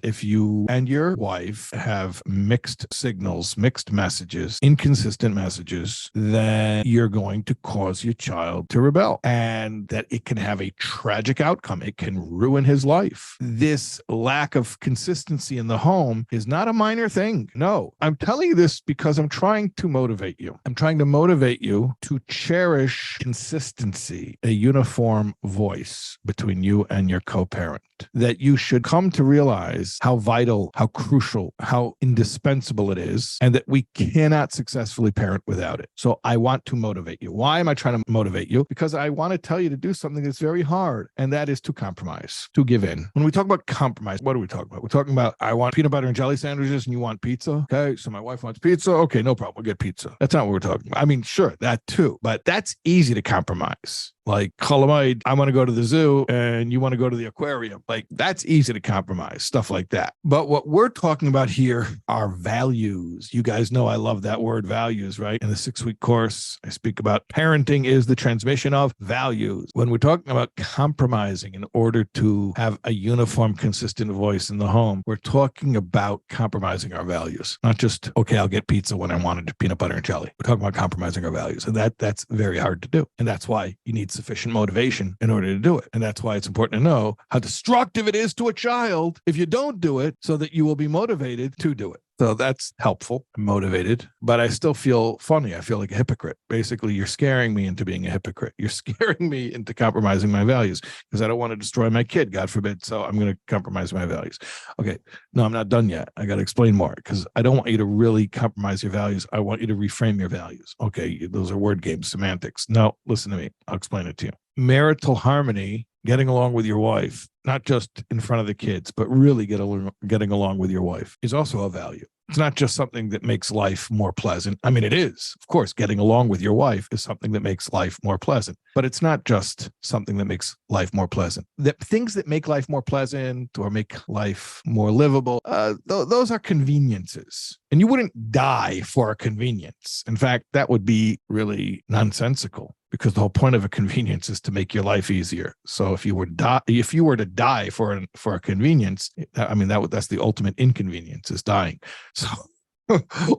if you and your wife have mixed signals, mixed messages, inconsistent messages, then you're going to cause your child to rebel, and that it can have a tragic outcome. It can ruin his life. This lack of consistency in the home is not a minor thing. No, I'm telling you this because I'm trying to motivate you. I'm trying to motivate you to cherish consistency, a uniform voice between you and your co-parent, that you should come to realize how vital, how crucial, how indispensable it is, and that we cannot successfully parent without it. So I want to motivate you. Why am I trying to motivate you? Because I want to tell you to do something that's very hard, and that is to compromise, to give in. When we talk about compromise, what are we talking about? We're talking about, I want peanut butter and jelly sandwiches and you want pizza. Okay, so my wife wants pizza. Okay, no problem. We'll get pizza. That's not what we're talking about. I mean, sure, that too, but that's easy to compromise. Like, Chalamoid, I want to go to the zoo and you want to go to the aquarium. Like, that's easy to compromise, stuff like that. But what we're talking about here are values. You guys know I love that word, values, right? In the 6-week course, I speak about parenting is the transmission of values. When we're talking about compromising in order to have a uniform, consistent voice in the home, we're talking about compromising our values. Not just, okay, I'll get pizza when I wanted peanut butter and jelly. We're talking about compromising our values. And that's very hard to do. And that's why you need sufficient motivation in order to do it. And that's why it's important to know how destructive it is to a child if you don't do it, so that you will be motivated to do it. So that's helpful. I'm motivated, but I still feel funny. I feel like a hypocrite. Basically, you're scaring me into being a hypocrite. You're scaring me into compromising my values because I don't want to destroy my kid, God forbid. So I'm going to compromise my values. Okay. No, I'm not done yet. I got to explain more because I don't want you to really compromise your values. I want you to reframe your values. Okay. Those are word games, semantics. No, listen to me. I'll explain it to you. Marital harmony, getting along with your wife, not just in front of the kids, but really getting along with your wife, is also a value. It's not just something that makes life more pleasant. I mean, it is. Of course, getting along with your wife is something that makes life more pleasant, but it's not just something that makes life more pleasant. The things that make life more pleasant or make life more livable, those are conveniences. And you wouldn't die for a convenience. In fact, that would be really nonsensical, because the whole point of a convenience is to make your life easier. So if you were to die for a convenience, I mean, that's the ultimate inconvenience, is dying. So,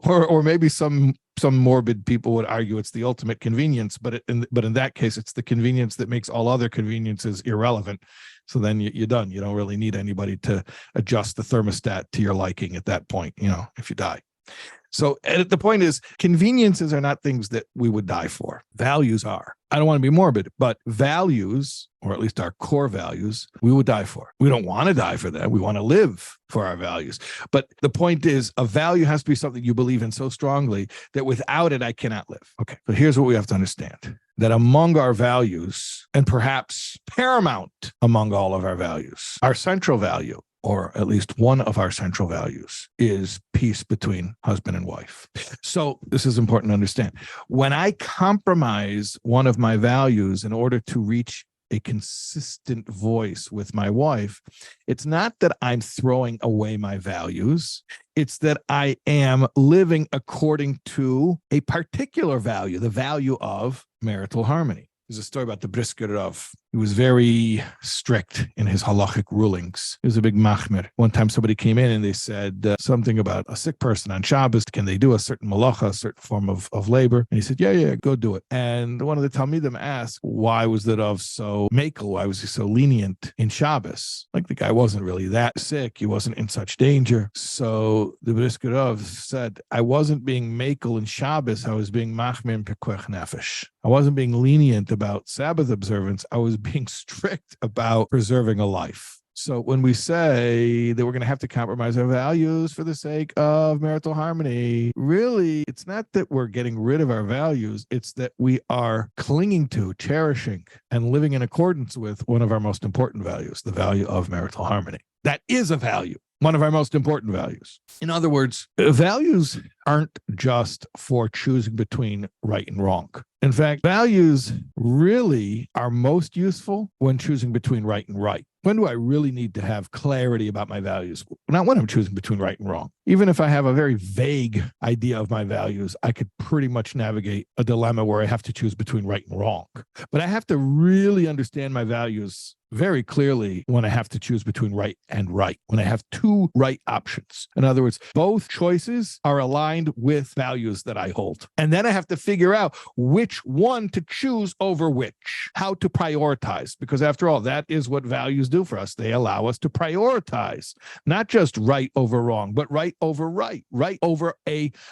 or maybe some morbid people would argue it's the ultimate convenience, but in that case, it's the convenience that makes all other conveniences irrelevant. So then you're done. You don't really need anybody to adjust the thermostat to your liking at that point, if you die. So the point is, conveniences are not things that we would die for. Values are. I don't want to be morbid, but values, or at least our core values, we would die for. We don't want to die for them. We want to live for our values. But the point is, a value has to be something you believe in so strongly that without it, I cannot live. Okay, so here's what we have to understand. That among our values, and perhaps paramount among all of our values, our central value, or at least one of our central values, is peace between husband and wife. So this is important to understand. When I compromise one of my values in order to reach a consistent voice with my wife, it's not that I'm throwing away my values. It's that I am living according to a particular value, the value of marital harmony. There's a story about the Brisker Rav. He was very strict in his halachic rulings. He was a big machmir. One time somebody came in and they said something about a sick person on Shabbos. Can they do a certain malacha, a certain form of labor? And he said, yeah, go do it. And one of the Talmidim asked, why was the Rav so makel? Why was he so lenient in Shabbos? Like, the guy wasn't really that sick. He wasn't in such danger. So the Brisker Rav said, I wasn't being makel in Shabbos. I was being machmir in pekuach nefesh. I wasn't being lenient about Sabbath observance. I was being strict about preserving a life. So when we say that we're going to have to compromise our values for the sake of marital harmony, really, it's not that we're getting rid of our values. It's that we are clinging to, cherishing, and living in accordance with one of our most important values, the value of marital harmony. That is a value. One of our most important values. In other words, values aren't just for choosing between right and wrong. In fact, values really are most useful when choosing between right and right. When do I really need to have clarity about my values? Not when I'm choosing between right and wrong. Even if I have a very vague idea of my values, I could pretty much navigate a dilemma where I have to choose between right and wrong. But I have to really understand my values very clearly when I have to choose between right and right, when I have two right options. In other words, both choices are aligned with values that I hold. And then I have to figure out which one to choose over which, how to prioritize, because after all, that is what values do for us. They allow us to prioritize, not just right over wrong, but right over right over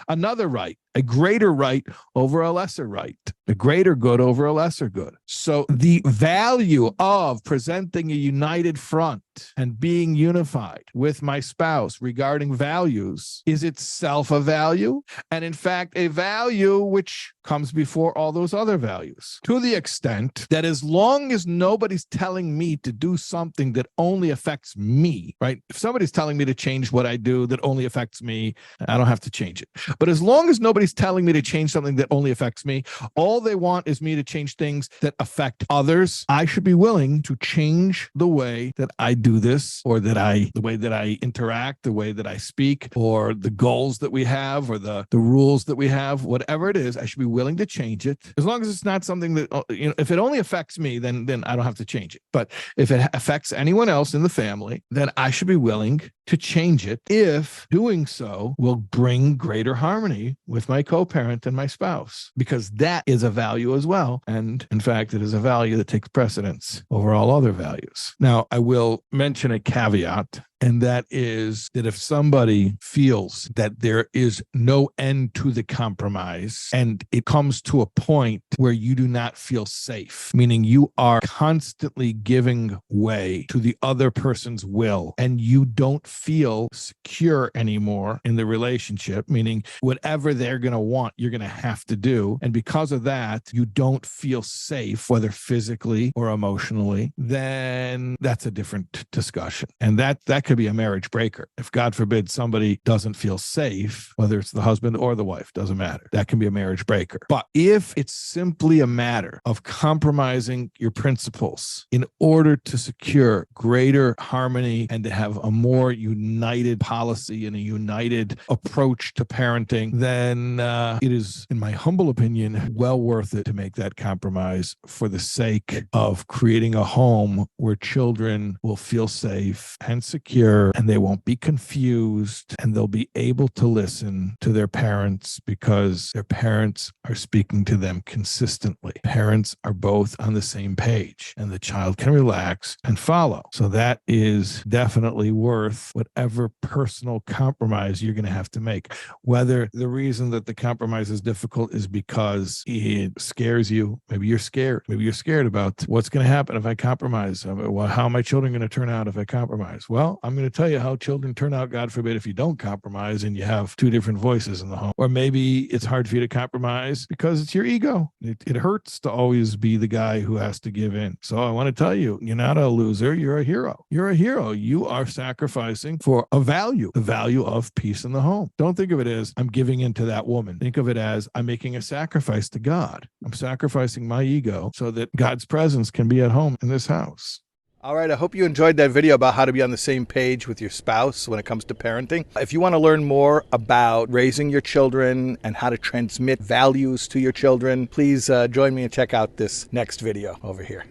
another right, a greater right over a lesser right, a greater good over a lesser good. So the value of presenting a united front and being unified with my spouse regarding values is itself a value, and in fact, a value which comes before all those other values, to the extent that as long as nobody's telling me to do something that only affects me, right? If somebody's telling me to change what I do that only affects me, I don't have to change it. But as long as nobody's telling me to change something that only affects me, all they want is me to change things that affect others, I should be willing to change the way that I do this, or the way that I interact, the way that I speak, or the goals that we have, or the rules that we have, whatever it is, I should be willing to change it. As long as it's not something that, if it only affects me, then I don't have to change it. But if it affects anyone else in the family, then I should be willing to change it if doing so will bring greater harmony with my co-parent and my spouse, because that is a value as well. And in fact, it is a value that takes precedence over all other values. Now, I will mention a caveat, and that is that if somebody feels that there is no end to the compromise and it comes to a point where you do not feel safe, meaning you are constantly giving way to the other person's will and you don't feel secure anymore in the relationship, meaning whatever they're going to want, you're going to have to do. And because of that, you don't feel safe, whether physically or emotionally, then that's a different discussion. And that could be a marriage breaker. If God forbid somebody doesn't feel safe, whether it's the husband or the wife, doesn't matter. That can be a marriage breaker. But if it's simply a matter of compromising your principles in order to secure greater harmony and to have a more united policy and a united approach to parenting, then it is, in my humble opinion, well worth it to make that compromise for the sake of creating a home where children will feel safe and secure, and they won't be confused, and they'll be able to listen to their parents because their parents are speaking to them consistently. Parents are both on the same page, and the child can relax and follow. So that is definitely worth whatever personal compromise you're going to have to make. Whether the reason that the compromise is difficult is because it scares you. Maybe you're scared. Maybe you're scared about what's going to happen if I compromise. Well, how are my children going to turn out if I compromise? Well, I'm going to tell you how children turn out, God forbid, if you don't compromise and you have two different voices in the home. Or maybe it's hard for you to compromise because it's your ego. It hurts to always be the guy who has to give in. So I want to tell you, you're not a loser. You're a hero. You're a hero. You are sacrificing for a value, the value of peace in the home. Don't think of it as I'm giving in to that woman. Think of it as I'm making a sacrifice to God. I'm sacrificing my ego so that God's presence can be at home in this house. All right, I hope you enjoyed that video about how to be on the same page with your spouse when it comes to parenting. If you want to learn more about raising your children and how to transmit values to your children, please join me and check out this next video over here.